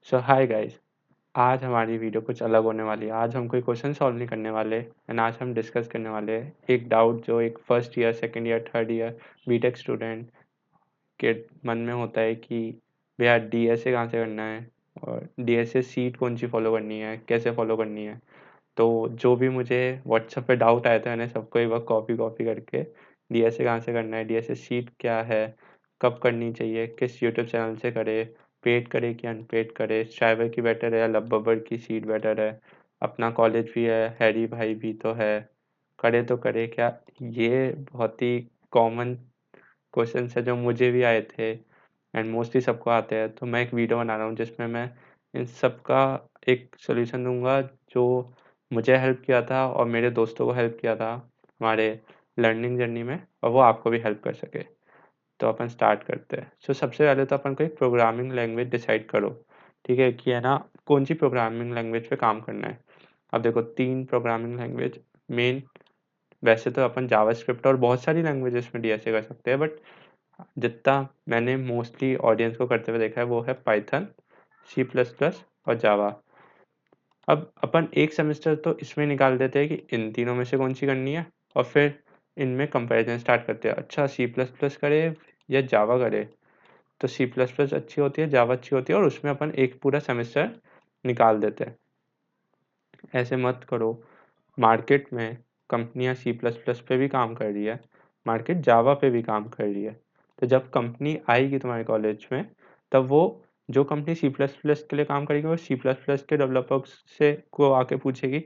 सो hi guys. आज हमारी video कुछ अलग होने वाली है। आज हम कोई क्वेश्चन सॉल्व नहीं करने वाले एंड आज हम डिस्कस करने वाले हैं एक डाउट जो एक first year, second year, third year BTech student के मन में होता है कि भैया डीएसए कहाँ से करना है और डीएसए सीट कौन सी फॉलो करनी है, कैसे फॉलो करनी है। तो जो भी मुझे व्हाट्सएप पे डाउट आया था मैंने सबको एक बार कॉपी कॉपी करके डीएसए कहाँ से करना है, डीएसए सीट क्या है, कब करनी चाहिए, किस यूट्यूब चैनल से करे, पेड करे कि अनपेड करे, ट्राइबर की बेटर है या लबबर की सीट बेटर है, अपना कॉलेज भी है, हैरी भाई भी तो है, करे तो करे क्या। ये बहुत ही कॉमन क्वेश्चन है जो मुझे भी आए थे एंड मोस्टली सबको आते हैं। तो मैं एक वीडियो बना रहा हूँ जिसमें मैं इन सब का एक सॉल्यूशन दूंगा जो मुझे हेल्प किया था और मेरे दोस्तों को हेल्प किया था हमारे लर्निंग जर्नी में, और वो आपको भी हेल्प कर सके। तो अपन स्टार्ट करते हैं। सो सबसे पहले तो अपन को एक प्रोग्रामिंग लैंग्वेज डिसाइड करो, ठीक है, कि है ना कौन सी प्रोग्रामिंग लैंग्वेज पे काम करना है। अब देखो 3 प्रोग्रामिंग लैंग्वेज मेन, वैसे तो अपन जावास्क्रिप्ट और बहुत सारी लैंग्वेजेस में डीएसए कर सकते हैं, बट जितना मैंने मोस्टली ऑडियंस को करते हुए देखा है वो है पाइथन, सी प्लस प्लस और जावा। अब अपन एक सेमेस्टर तो इसमें निकाल देते हैं कि इन तीनों में से कौन सी करनी है और फिर इनमें कंपैरिजन स्टार्ट करते हैं। अच्छा, सी प्लस प्लस करे या जावा करे, तो सी प्लस प्लस अच्छी होती है, जावा अच्छी होती है, और उसमें अपन एक पूरा सेमेस्टर निकाल देते हैं। ऐसे मत करो। मार्केट में कंपनियां सी प्लस प्लस पे भी काम कर रही है, मार्केट जावा पे भी काम कर रही है। तो जब कंपनी आएगी तुम्हारे कॉलेज में, तब वो जो कंपनी सी प्लस प्लस के लिए काम करेगी वो सी प्लस प्लस के डेवलपर्स से को आके पूछेगी,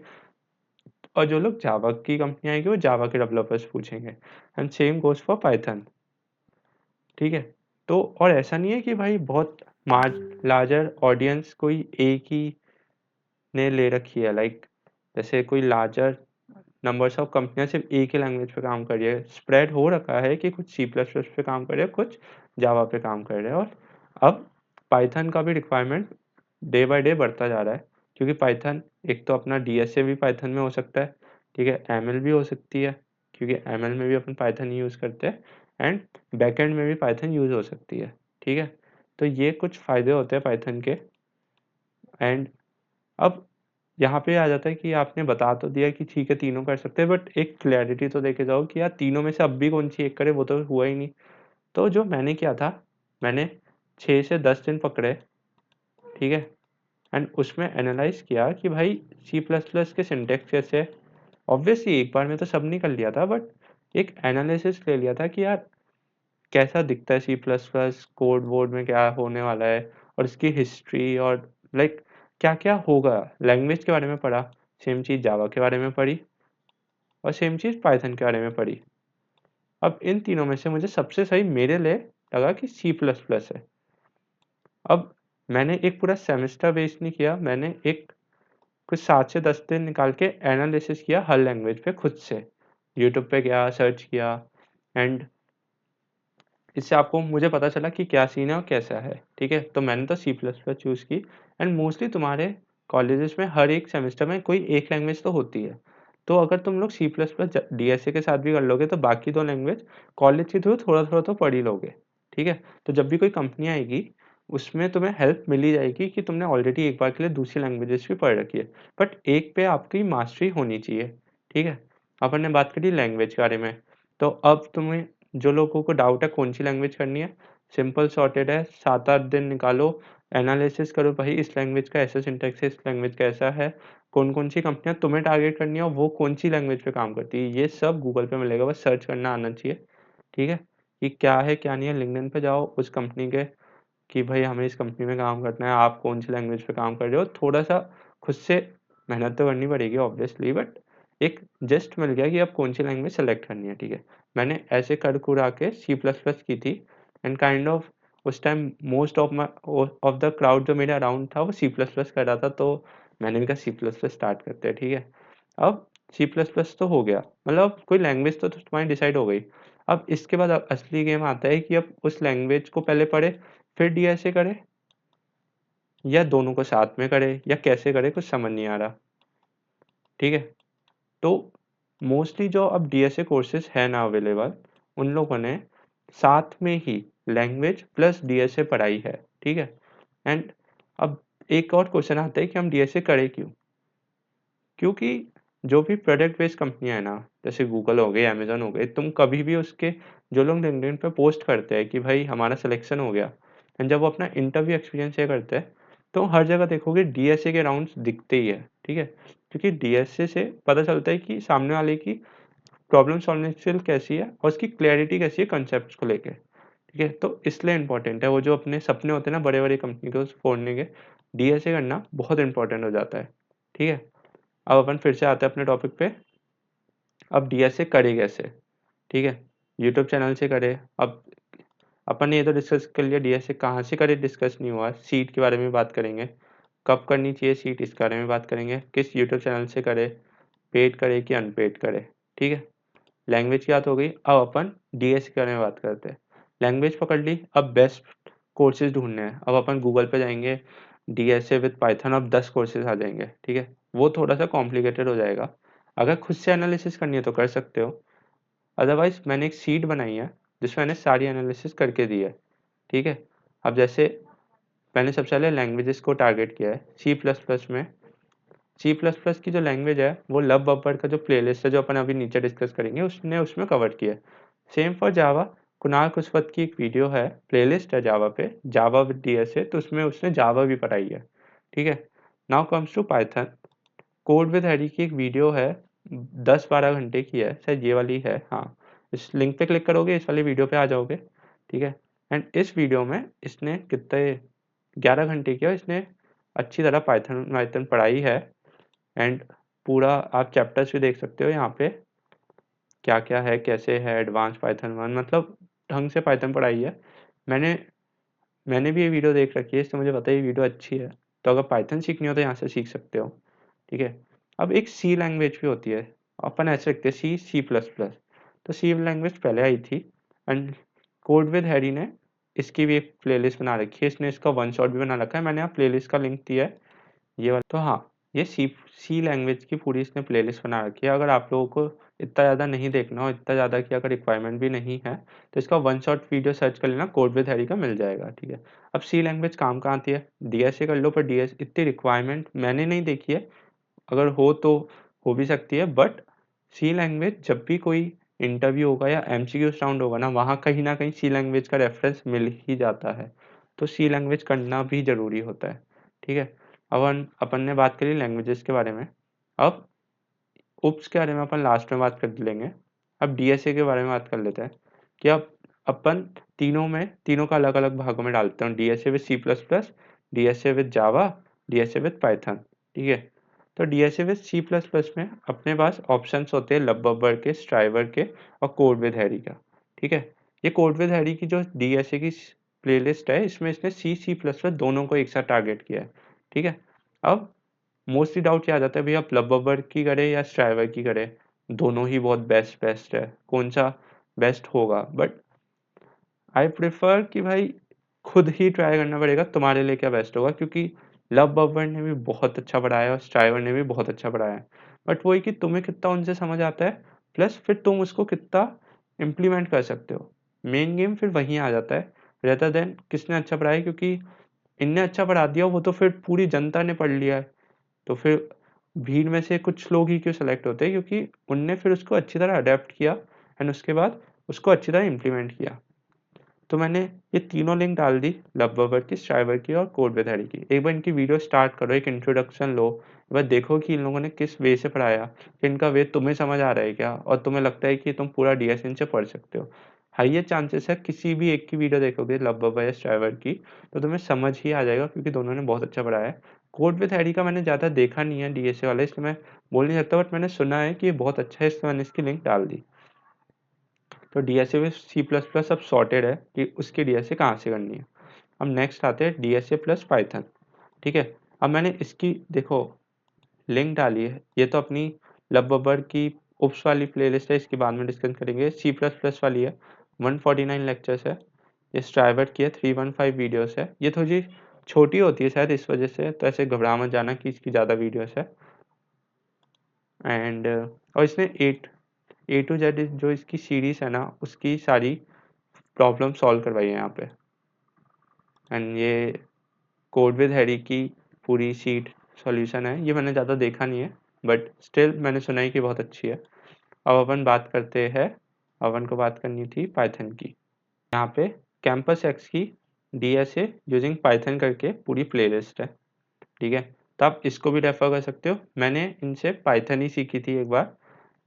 और जो लोग जावा की कंपनी आएगी वो जावा के डेवलपर्स पूछेंगे। And same goes for Python, ठीक है। तो और ऐसा नहीं है कि भाई बहुत लार्जर ऑडियंस कोई एक ही ने ले रखी है, लाइक जैसे कोई लार्जर नंबर्स ऑफ कंपनियां सिर्फ एक ही लैंग्वेज पे काम कर रही है। स्प्रेड हो रखा है कि कुछ सी प्लस प्लस पे काम कर रहे हैं, कुछ जावा पे काम कर रहे हैं, और अब पाइथन का भी रिक्वायरमेंट डे बाय डे बढ़ता जा रहा है, क्योंकि पाइथन एक तो अपना डीएसए भी पाइथन में हो सकता है, ठीक है, एमएल भी हो सकती है, क्योंकि एमएल में भी अपन पाइथन ही यूज़ करते हैं, एंड बैकएंड में भी पाइथन यूज़ हो सकती है, ठीक है। तो ये कुछ फ़ायदे होते हैं पाइथन के। एंड अब यहाँ पे आ जाता है कि आपने बता तो दिया कि ठीक है तीनों कर सकते हैं, बट एक क्लैरिटी तो देके जाओ कि यार तीनों में से अब भी कौन सी एक करे, वो तो हुआ ही नहीं। तो जो मैंने किया था, मैंने 6 से 10 दिन पकड़े, ठीक है, एंड उसमें एनालाइज किया कि भाई सी प्लस प्लस के सिंटेक्स कैसे है। ऑब्वियसली एक बार में तो सब नहीं कर लिया था, बट एक एनालिसिस ले लिया था कि यार कैसा दिखता है सी प्लस प्लस, कोड वोड में क्या होने वाला है, और इसकी हिस्ट्री, और लाइक क्या क्या होगा। लैंग्वेज के बारे में पढ़ा, सेम चीज़ जावा के बारे में पढ़ी, और सेम चीज़ पाइथन के बारे में पढ़ी। अब इन तीनों में से मुझे सबसे सही मेरे लिए लगा कि सी प्लस प्लस है। अब मैंने एक पूरा सेमेस्टर वेस्ट नहीं किया, मैंने एक कुछ 7 से 10 दिन निकाल के एनालिसिस किया हर लैंग्वेज पे खुद से, यूट्यूब पे गया, सर्च किया, एंड इससे आपको मुझे पता चला कि क्या सीन है और कैसा है, ठीक है। तो मैंने तो सी प्लस प्लस चूज़ की, एंड मोस्टली तुम्हारे कॉलेजेस में हर एक सेमेस्टर में कोई एक लैंग्वेज तो होती है। तो अगर तुम लोग सी प्लस प्लस डीएसए के साथ भी कर लोगे तो बाकी 2 लैंग्वेज कॉलेज के थ्रू थोड़ा थोड़ा तो पढ़ ही लोगे, ठीक है। तो जब भी कोई कंपनी आएगी उसमें तुम्हें हेल्प मिल ही जाएगी कि तुमने ऑलरेडी एक बार के लिए दूसरी लैंग्वेजेस भी पढ़ रखी है, बट एक पे आपकी मास्टरी होनी चाहिए, ठीक है। अपन ने बात करी लैंग्वेज के बारे में। तो अब तुम्हें जो लोगों को डाउट है कौन सी लैंग्वेज करनी है, सिंपल सॉर्टेड है, 7-8 दिन निकालो, एनालिसिस करो भाई इस लैंग्वेज का ऐसा सिंटैक्स है, इस लैंग्वेज का ऐसा है, कौन-कौन सी कंपनियाँ तुम्हें टारगेट करनी है और वो कौन सी लैंग्वेज पे काम करती है, ये सब गूगल पे मिलेगा, बस सर्च करना आना चाहिए, ठीक है। कि क्या है क्या नहीं है, लिंक्डइन पे जाओ उस कंपनी के कि भाई हमें इस कंपनी में काम करना है, आप कौन सी लैंग्वेज पे काम कर रहे हो। थोड़ा-सा खुद से मेहनत तो करनी पड़ेगी ऑब्वियसली, बट एक जस्ट मिल गया कि अब कौन सी लैंग्वेज सेलेक्ट करनी है, ठीक है। मैंने ऐसे कर-कुरा के सी प्लस प्लस की थी, एंड काइंड ऑफ उस time most of the crowd जो मेरे अराउंड था वो सी प्लस प्लस कर रहा था, तो मैंने भी कहा सी प्लस प्लस स्टार्ट करते हैं, ठीक है। अब सी प्लस प्लस तो हो गया, मतलब कोई लैंग्वेज तो तुम्हारी डिसाइड हो गई। अब इसके बाद अब असली गेम आता है कि अब उस लैंग्वेज को पहले पढ़े फिर डीएसए करे, या दोनों को साथ में करे, या कैसे करे, कुछ समझ नहीं आ रहा, ठीक है। तो मोस्टली जो अब डीएसए कोर्सेज है ना अवेलेबल, उन लोगों ने साथ में ही लैंग्वेज प्लस डीएसए पढ़ाई है, ठीक है। एंड अब एक और क्वेश्चन आता है कि हम डीएसए करें क्यों? क्योंकि जो भी प्रोडक्ट बेस्ड कंपनियाँ हैं ना, जैसे गूगल हो गई, अमेज़न हो गई, तुम कभी भी उसके जो लोग लिंक्डइन पे पोस्ट करते हैं कि भाई हमारा सिलेक्शन हो गया, एंड जब वो अपना इंटरव्यू एक्सपीरियंस शेयर करते हैं, तो हर जगह देखोगे डीएसए के राउंड्स दिखते ही है, ठीक है? क्योंकि डीएसए से पता चलता है कि सामने वाले की प्रॉब्लम सॉल्विंग स्किल कैसी है और उसकी क्लैरिटी कैसी है कॉन्सेप्ट्स को लेके, ठीक है? तो इसलिए इम्पोर्टेंट है, वो जो अपने सपने होते हैं ना बड़े-बड़े कंपनी को फोड़ने के, डीएसए करना बहुत इम्पोर्टेंट हो जाता है, ठीक है? अब अपन फिर से आते हैं अपने टॉपिक पे। अब डीएसए करे कैसे, ठीक है? यूट्यूब चैनल से करे। अब अपन ने ये तो डिस्कस कर लिया डीएसए कहाँ से करे, डिस्कस नहीं हुआ। सीट के बारे में बात करेंगे, कब करनी चाहिए सीट इसके बारे में बात करेंगे, किस यूट्यूब चैनल से करे, पेड करे कि अनपेड करे, ठीक है? लैंग्वेज की बात हो गई। अब अपन डीएसए के बारे में बात करते हैं। लैंग्वेज पकड़ ली, अब बेस्ट कोर्सेज ढूंढने हैं। अब अपन गूगल पे जाएंगे, डीएसए विद पाइथन, अब 10 कोर्सेज आ जाएंगे, ठीक है? वो थोड़ा सा कॉम्प्लिकेटेड हो जाएगा। अगर खुद से एनालिसिस करनी है तो कर सकते हो, अदरवाइज मैंने एक शीट बनाई है जिसमें मैंने सारी एनालिसिस करके दी है, ठीक है? अब जैसे मैंने सबसे पहले लैंग्वेजेस को टारगेट किया है। सी प्लस प्लस में, सी प्लस प्लस की जो लैंग्वेज है वो लव बफर का जो प्लेलिस्ट है जो अपन अभी नीचे डिस्कस करेंगे उसने उसमें कवर किया है। सेम फॉर जावा, कुणाल कुशवत की एक वीडियो है, प्लेलिस्ट है जावा पे, जावा विद डीएसए, तो उसमें उसने जावा भी पढ़ाई है, ठीक है? Now comes to Python, code with Harry की एक वीडियो है, 10-12 घंटे की है, शायद ये वाली है, हाँ। इस लिंक पे क्लिक करोगे इस वाली वीडियो पे आ जाओगे, ठीक है? एंड इस वीडियो में इसने कितने 11 घंटे की है, इसने अच्छी तरह पाइथन वाइथन पढ़ाई है। एंड पूरा आप चैप्टर्स भी देख सकते हो यहाँ पे, क्या-क्या है, कैसे है, एडवांस पाइथन 1, मतलब ढंग से पाइथन पढ़ाई है। मैंने मैंने भी ये वीडियो देख रखी है, इसलिए मुझे पता है ये वीडियो अच्छी है। तो अगर पाइथन सीखनी हो तो यहाँ से सीख सकते हो, ठीक है? अब एक सी लैंग्वेज भी होती है, अपन ऐसे लिखते हैं सी, सी प्लस प्लस। तो सी लैंग्वेज पहले आई थी, एंड कोड विद हैरी ने इसकी भी एक प्लेलिस्ट बना रखी है, इसने इसका वन शॉट भी बना रखा है, मैंने यहाँ प्लेलिस्ट का लिंक दिया है, ये वाला। तो हाँ, ये सी सी लैंग्वेज की पूरी इसने प्लेलिस्ट बना रखी है। अगर आप लोगों को इतना ज़्यादा नहीं देखना हो, इतना ज़्यादा की अगर रिक्वायरमेंट भी नहीं है, तो इसका वन शॉट वीडियो सर्च कर लेना, कोड विद हैरी का मिल जाएगा, ठीक है? अब सी लैंग्वेज काम कहाँ आती है? डीएसए कर लो, पर डीएस इतनी रिक्वायरमेंट मैंने नहीं देखी है, अगर हो तो हो भी सकती है, बट सी लैंग्वेज जब भी कोई इंटरव्यू होगा या एमसीक्यू राउंड होगा ना, वहाँ कहीं न कहीं सी लैंग्वेज का रेफरेंस मिल ही जाता है। तो सी लैंग्वेज करना भी ज़रूरी होता है, ठीक है? अब अपन ने बात करी लैंग्वेजेस के बारे में, अब उप्स के बारे में अपन लास्ट में बात कर लेंगे। अब डीएसए के बारे में बात कर लेते हैं कि अब अपन तीनों का अलग-अलग भागों में डालते हैं, DSA with C plus plus, DSA with Java, DSA with Python, ठीक है? तो DSA with C plus plus में अपने पास ऑप्शंस होते हैं लबबबर के, स्ट्राइवर के और कोड विद हैरी का, ठीक है? ये कोड विद हैरी की जो डीएसए की प्लेलिस्ट है, इसमें इसने सी, सी प्लस प्लस दोनों को एक साथ टारगेट किया है, ठीक है? अब मोस्टली डाउट क्या आ जाता है भैया, आप लबबबर की करें या स्ट्राइवर की करें? दोनों ही बहुत बेस्ट बेस्ट है, कौन सा बेस्ट होगा? बट आई प्रेफर कि भाई खुद ही ट्राई करना पड़ेगा तुम्हारे लिए क्या बेस्ट होगा, क्योंकि लबबबर ने भी बहुत अच्छा पढ़ाया और स्ट्राइवर ने भी बहुत अच्छा पढ़ाया है। बट वही कि तुम्हें कितना उनसे समझ आता है, प्लस फिर तुम उसको कितना इम्प्लीमेंट कर सकते हो। मेन गेम फिर वहीं आ जाता है, रेदर देन किसने अच्छा पढ़ाया, क्योंकि इनने अच्छा पढ़ा दिया वो तो फिर पूरी जनता ने पढ़ लिया है। तो फिर भीड़ में से कुछ लोग ही क्यों सेलेक्ट होते हैं, क्योंकि उनने फिर उसको अच्छी तरह अडेप्ट किया एंड उसके बाद उसको अच्छी तरह इम्प्लीमेंट किया। तो मैंने ये तीनों लिंक डाल दी, लबबबर की, स्ट्राइवर की और कोड विद हैरी की। एक बार इनकी वीडियो स्टार्ट करो, एक इंट्रोडक्शन लो, एक बार देखो कि इन लोगों ने किस वे से पढ़ाया, कि इनका वे तुम्हें समझ आ रहा है क्या, और तुम्हें लगता है कि तुम पूरा डीएस इनसे पढ़ सकते हो। हाईएस्ट चांसेस है किसी भी एक की वीडियो देखोगे लबबबर या स्ट्राइवर की, तो तुम्हें समझ ही आ जाएगा, क्योंकि दोनों ने बहुत अच्छा पढ़ाया है। कोड विद हैरी का मैंने ज़्यादा देखा नहीं है डीएसए वाला, इसलिए मैं बोल नहीं सकता, बट मैंने सुना है कि ये बहुत अच्छा है, इसलिए मैंने इसकी लिंक डाल दी। तो DSA with C plus plus अब सॉर्टेड है कि उसकी डीएसए कहाँ से करनी है। अब नेक्स्ट आते हैं डीएसए प्लस पाइथन, ठीक है? अब मैंने इसकी देखो लिंक डाली है, ये तो अपनी लबबबर की उप्स वाली प्लेलिस्ट है, इसके बाद में डिस्कस करेंगे। सी प्लस प्लस वाली है, 149 लेक्चर्स है। ये स्ट्राइवर की है, 315 वीडियोस है। ये थोड़ी छोटी होती है शायद इस वजह से, तो ऐसे घबरा मत जाना कि इसकी ज़्यादा वीडियोस है। एंड और इसने ए टू जेड जो इसकी सीरीज है ना, उसकी सारी प्रॉब्लम सॉल्व करवाई है यहाँ पे। एंड ये कोड विद हैरी की पूरी सीट सॉल्यूशन है। ये मैंने ज़्यादा देखा नहीं है, बट स्टिल मैंने सुना है कि बहुत अच्छी है। अब अपन बात करते हैं, अपन को बात करनी थी पाइथन की। यहाँ पे कैंपस एक्स की DSA यूजिंग पाइथन करके पूरी प्लेलिस्ट है, ठीक है। तो आप इसको भी रेफर कर सकते हो। मैंने इनसे पाइथन ही सीखी थी एक बार,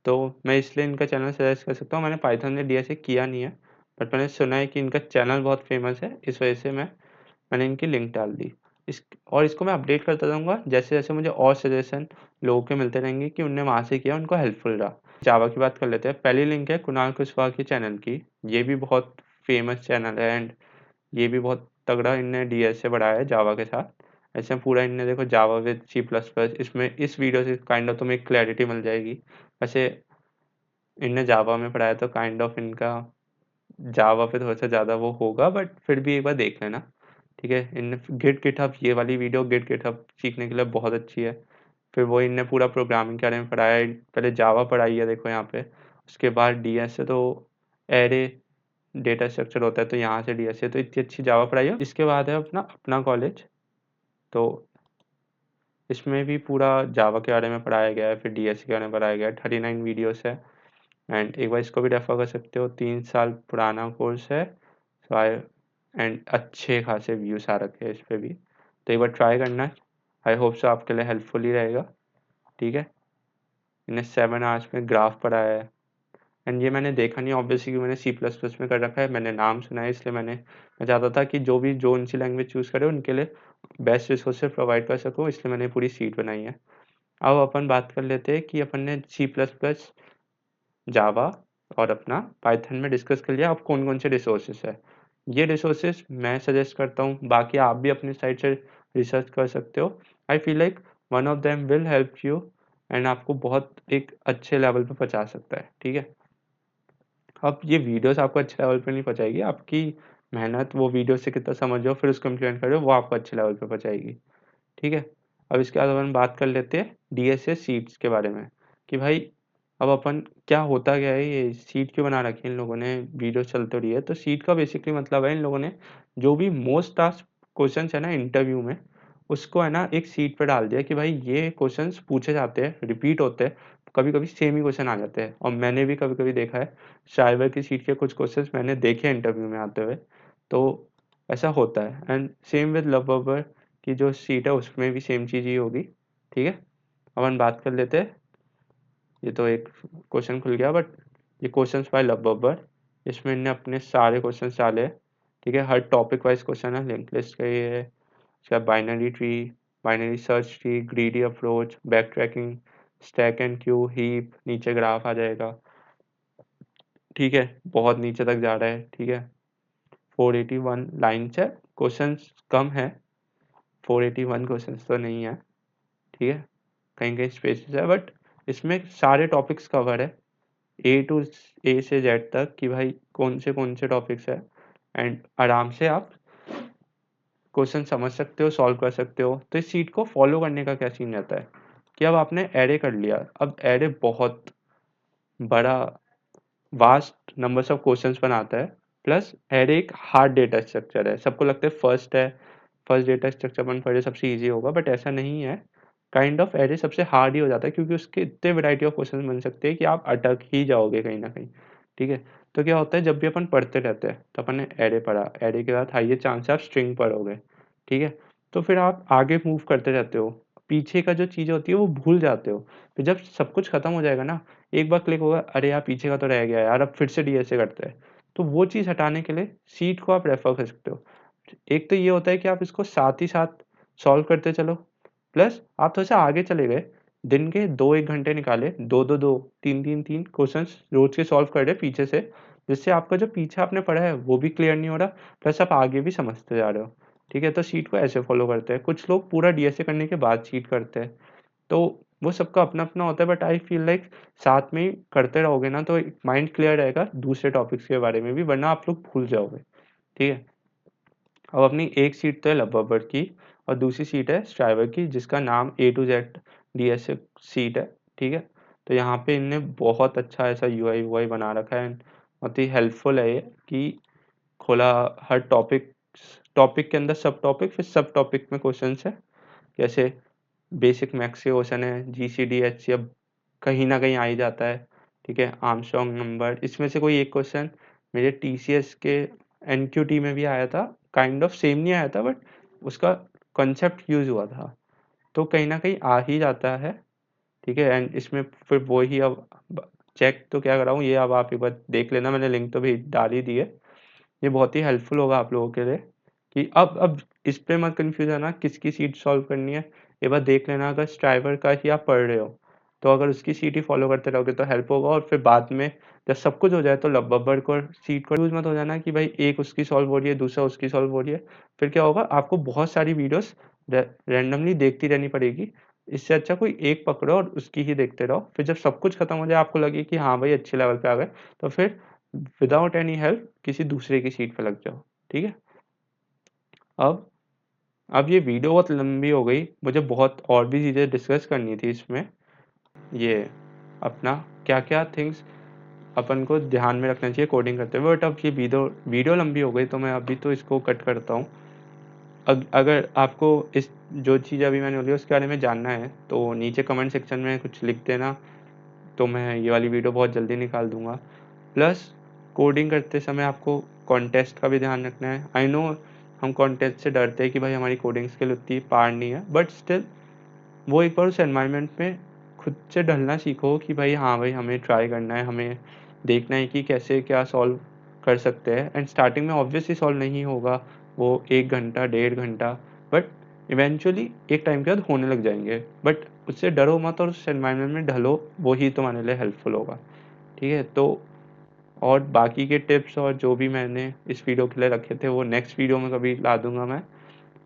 तो मैं इसलिए इनका चैनल सजेस्ट कर सकता हूँ। मैंने पाइथन में DSA किया नहीं है, बट मैंने सुना है कि इनका चैनल बहुत फेमस है, इस वजह से मैंने इनकी लिंक डाल दी। इसको मैं अपडेट करता रहूँगा जैसे जैसे मुझे और सजेशन लोगों के मिलते रहेंगे कि उनने वहाँ से किया, उनको हेल्पफुल रहा। जावा की बात कर लेते हैं। पहली लिंक है कुणाल कुशवाहा के चैनल की। ये भी बहुत फेमस चैनल है एंड ये भी बहुत तगड़ा इनने DSA बढ़ाया है जावा के साथ। ऐसे पूरा इनने देखो जावा विद C++, इसमें इस वीडियो से काइंड ऑफ तुम्हें क्लैरिटी मिल जाएगी। वैसे इनने जावा में पढ़ाया तो काइंड ऑफ इनका जावा पे थोड़ा सा ज़्यादा वो होगा, बट फिर भी एक बार देख लेना, ठीक है। इनने गिटहब, ये वाली वीडियो गिटहब सीखने के लिए बहुत अच्छी है। फिर वो इनने पूरा प्रोग्रामिंग के बारे में पढ़ाया है। पहले जावा पढ़ाई है देखो यहाँ पे, उसके बाद DSA तो एरे डेटा स्ट्रक्चर होता है, तो यहाँ से DSA, तो इतनी अच्छी जावा पढ़ाई है। इसके बाद है अपना अपना कॉलेज, तो इसमें भी पूरा जावा के बारे में पढ़ाया गया है, फिर DSA के बारे में पढ़ाया गया है। 39 वीडियोस है एंड एक बार इसको भी रेफर कर सकते हो। 3 साल पुराना कोर्स है एंड अच्छे खासे व्यूज आ रखे हैं इस पर भी, तो एक बार ट्राई करना। आई होप सो आपके लिए हेल्पफुल ही रहेगा, ठीक है। इन्हें 7 आवर्स में ग्राफ पढ़ाया है एंड ये मैंने देखा नहीं ऑब्वियसली, क्योंकि मैंने C++ में कर रखा है, मैंने नाम सुना है, इसलिए मैं चाहता था कि जो उनसी लैंग्वेज चूज़ करे उनके लिए बेस्ट रिसोर्सेज प्रोवाइड कर सकूँ, इसलिए मैंने पूरी सीट बनाई है। अब अपन बात कर लेते हैं कि अपन ने C++, जावा और अपना पाइथन में डिस्कस कर लिया, अब कौन कौन से रिसोर्सेज है। ये रिसोर्सेज मैं सजेस्ट करता हूँ, बाकी आप भी अपनी साइड से रिसर्च कर सकते हो। I feel like one of them will help you and आपको बहुत एक अच्छे लेवल पे पहुँचा सकता है, ठीक है। अब ये वीडियोस आपको अच्छे लेवल पे नहीं पहुँचाएगी, आपकी मेहनत वो वीडियो से कितना समझो फिर उसको इम्प्लीमेंट करो, वो आपको अच्छे लेवल पे पहुँचाएगी, ठीक है। अब इसके बाद अपन बात कर लेते हैं DSA सीट्स के बारे में, कि भाई अब अपन क्या होता क्या है, ये सीट क्यों बना रखी है इन लोगों ने, वीडियो चल तो रही है। तो सीट का बेसिकली मतलब है इन लोगों ने जो भी मोस्ट टास्क क्वेश्चन है ना इंटरव्यू में, उसको है ना एक सीट पे डाल दिया कि भाई ये क्वेश्चंस पूछे जाते हैं, रिपीट होते हैं, कभी कभी सेम ही क्वेश्चन आ जाते हैं। और मैंने भी कभी कभी देखा है साइबर की सीट के कुछ क्वेश्चंस मैंने देखे इंटरव्यू में आते हुए, तो ऐसा होता है। एंड सेम विद लव की जो सीट है उसमें भी सेम चीज़ ही होगी, ठीक है। अपन बात कर लेते हैं, ये तो एक क्वेश्चन खुल गया, बट ये क्वेश्चंस बाय लव बब्बर, इसमें इनने अपने सारे क्वेश्चंस डाले, ठीक है। हर टॉपिक वाइज क्वेश्चन है, लिंक लिस्ट का ये है, उसका binary tree, binary search tree, greedy approach, back tracking, stack and Q, heap, नीचे ग्राफ आ जाएगा, ठीक है। बहुत नीचे तक जा रहा है, ठीक है। 481 लाइन्स है, क्वेश्चंस कम है, 481 क्वेश्चंस तो नहीं है, ठीक है। कहीं कहीं स्पेसेस है, बट इसमें सारे टॉपिक्स कवर है, A से Z तक, कि भाई कौन से टॉपिक्स है एंड आराम से आप क्वेश्चन समझ सकते हो, सॉल्व कर सकते हो। तो इस सीट को फॉलो करने का क्या सीन रहता है कि अब आपने एरे कर लिया, अब एरे बहुत बड़ा वास्ट नंबर्स ऑफ क्वेश्चंस बनाता है, प्लस एरे एक हार्ड डेटा स्ट्रक्चर है। सबको लगता है फर्स्ट डेटा स्ट्रक्चर बन पड़े सबसे इजी होगा, बट ऐसा नहीं है। काइंड ऑफ एरे सबसे हार्ड ही हो जाता है, क्योंकि उसके इतने वैरायटी ऑफ क्वेश्चन बन सकते हैं कि आप अटक ही जाओगे कहीं ना कहीं, ठीक है। तो क्या होता है जब भी अपन पढ़ते रहते हैं तो अपन ने एरे पढ़ा, एरे के बाद हाई चांस है आप स्ट्रिंग पढ़ोगे, ठीक है। तो फिर आप आगे मूव करते रहते हो, पीछे का जो चीज़ होती है वो भूल जाते हो। फिर जब सब कुछ खत्म हो जाएगा ना, एक बार क्लिक होगा, अरे यार पीछे का तो रह गया यार, अब फिर से DSA करते हैं। तो वो चीज़ हटाने के लिए सीट को आप रेफर कर सकते हो। एक तो ये होता है कि आप इसको साथ ही साथ सॉल्व करते चलो, प्लस आप थोड़ा सा आगे चले गए, दिन के 2-1 घंटे निकाले, 2-2-2, 3-3-3 क्वेश्चंस रोज के सॉल्व कर रहे पीछे से, जिससे आपका जो पीछे आपने पढ़ा है वो भी क्लियर नहीं हो रहा, प्लस आप आगे भी समझते जा रहे हो, ठीक है। तो सीट को ऐसे फॉलो करते हैं। कुछ लोग पूरा DSA करने के बाद सीट करते हैं, तो वो सबका अपना-अपना होता है, बट आई फील लाइक साथ में ही करते रहोगे ना तो माइंड क्लियर रहेगा दूसरे टॉपिक्स के बारे में भी, वरना आप लोग भूल जाओगे, ठीक है। अब अपनी एक सीट तो है लव की और दूसरी सीट है स्ट्राइवर की, जिसका नाम A to Z DSA seat है, ठीक है। तो यहाँ पे इनने बहुत अच्छा ऐसा UI बना रखा है, बहुत ही हेल्पफुल है ये, कि खोला हर टॉपिक के अंदर सब टॉपिक, फिर सब टॉपिक में क्वेश्चन है, जैसे बेसिक मैक्स क्वेश्चन है, GCD, HCF कहीं न कहीं आ ही जाता है, ठीक है? आर्मस्ट्रांग नंबर, इसमें से कोई एक क्वेश्चन मेरे TCS के NQT में भी आया था, काइंड ऑफ सेम नहीं आया था बट उसका कॉन्सेप्ट यूज़ हुआ था। तो कहीं न कहीं आ ही जाता है, ठीक है? एंड इसमें फिर वो ही अब चेक तो क्या कर रहा हूँ, ये अब आप एक बार देख लेना, मैंने लिंक तो भेज डाल ही दी है। ये बहुत ही हेल्पफुल होगा आप लोगों के लिए कि अब इस पे मत कन्फ्यूज़ होना किसकी सीट सॉल्व करनी है। एक बार देख लेना, अगर स्ट्राइवर का ही आप पढ़ रहे हो, तो अगर उसकी सीट ही फॉलो करते रहोगे तो हेल्प होगा, और फिर बाद में जब सब कुछ हो जाए तो बब्बर को सीट को यूज़ मत हो जाना कि भाई एक उसकी सॉल्व हो रही है, दूसरा उसकी सॉल्व हो रही है। फिर क्या होगा, आपको बहुत सारी वीडियोज़ रैंडमली देखती रहनी पड़ेगी। इससे अच्छा कोई एक पकड़ो और उसकी ही देखते रहो। फिर जब सब कुछ खत्म हो जाए, आपको लगे कि हाँ भाई अच्छे लेवल पे आ गए, तो फिर विदाउट एनी हेल्प किसी दूसरे की सीट पे लग जाओ, ठीक है? अब अब ये वीडियो बहुत लंबी हो गई, मुझे बहुत और भी चीज़ें डिस्कस करनी थी इसमें। ये अपना क्या-क्या थिंग्स अपन को ध्यान में रखना चाहिए कोडिंग करते हुए, बट अब ये वीडियो वीडियो लंबी हो गई तो मैं अभी तो इसको कट करता हूँ। अगर आपको इस जो चीज़ अभी मैंने बोली उसके बारे में जानना है, तो नीचे कमेंट सेक्शन में कुछ लिख देना, तो मैं ये वाली वीडियो बहुत जल्दी निकाल दूँगा। प्लस कोडिंग करते समय आपको कॉन्टेस्ट का भी ध्यान रखना है। आई नो हम कॉन्टेस्ट से डरते हैं कि भाई हमारी कोडिंग स्किल उतनी पार नहीं है, बट स्टिल वो एक बार उस एनवायरनमेंट में खुद से ढलना सीखो कि भाई हाँ भाई हमें ट्राई करना है, हमें देखना है कि कैसे क्या सॉल्व कर सकते हैं। एंड स्टार्टिंग में ऑब्वियसली सॉल्व नहीं होगा, वो 1 घंटा, 1.5 घंटा, बट इवेंचुअली एक टाइम के बाद होने लग जाएँगे। बट उससे डरो मत और उस एनवायरनमेंट में ढलो, वो ही तुम्हारे लिए हेल्पफुल होगा, ठीक है? तो और बाकी के टिप्स और जो भी मैंने इस वीडियो के लिए रखे थे, वो नेक्स्ट वीडियो में कभी ला दूँगा मैं।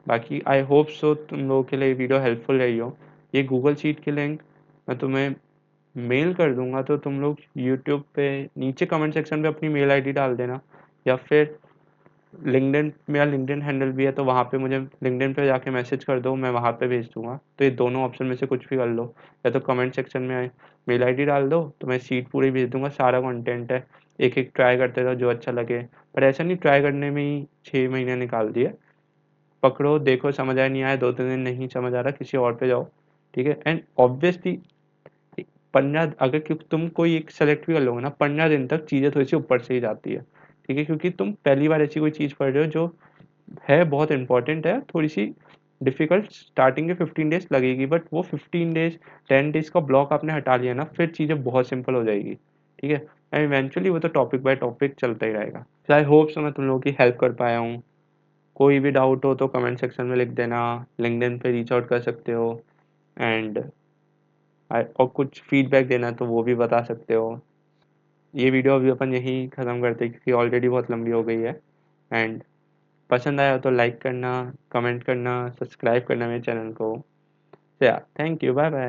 बाकी आई होप सो तुम लोगों के लिए वीडियो हेल्पफुल रही हो। ये गूगल शीट की लिंक मैं तुम्हें मेल कर दूँगा, तो तुम लोग यूट्यूब पे नीचे कमेंट सेक्शन पे अपनी मेल आईडी डाल देना, या फिर लिंक्डइन, मेरा लिंक्डइन हैंडल भी है, तो वहाँ पे मुझे लिंक्डइन पे जाके मैसेज कर दो, मैं वहाँ पे भेज दूँगा। तो ये दोनों ऑप्शन में से कुछ भी कर लो, या तो कमेंट सेक्शन में मेल आईडी डाल दो, तो मैं शीट पूरी भेज दूँगा, सारा कंटेंट है। एक-एक ट्राई करते रहो जो अच्छा लगे। पर ऐसा नहीं ट्राई करने में ही 6 महीने निकाल दिए। पकड़ो, देखो समझ आया नहीं आया, 2-3 दिन नहीं समझ आ रहा, किसी और पे जाओ, ठीक है? एंड ऑब्वियसली 15 अगर क्योंकि तुम कोई एक सेलेक्ट भी कर लोगे ना, 15 दिन तक चीज़ें थोड़ी-सी ऊपर से ही जाती है, ठीक है? क्योंकि तुम पहली बार ऐसी कोई चीज़ पढ़ रहे हो जो है बहुत इम्पोर्टेंट है, थोड़ी-सी डिफ़िकल्ट स्टार्टिंग के 15 डेज़ लगेगी, बट वो 15 डेज़, 10 डेज़ का ब्लॉक आपने हटा लिया ना, फिर चीज़ें बहुत सिंपल हो जाएगी, ठीक है? एंड इवेंचुअली वो तो टॉपिक बाय टॉपिक चलता ही रहेगा। सो आई होप सो मैं तुम लोगों की हेल्प कर पाया हूँ। कोई भी डाउट हो तो कमेंट सेक्शन में लिख देना, लिंक्डइन पे रीच आउट कर सकते हो, एंड और कुछ फीडबैक देना है तो वो भी बता सकते हो। ये वीडियो अभी अपन यहीं ख़त्म करते हैं क्योंकि ऑलरेडी बहुत लंबी हो गई है। एंड पसंद आया हो तो लाइक करना, कमेंट करना, सब्सक्राइब करना मेरे चैनल को। या थैंक यू, बाय बाय।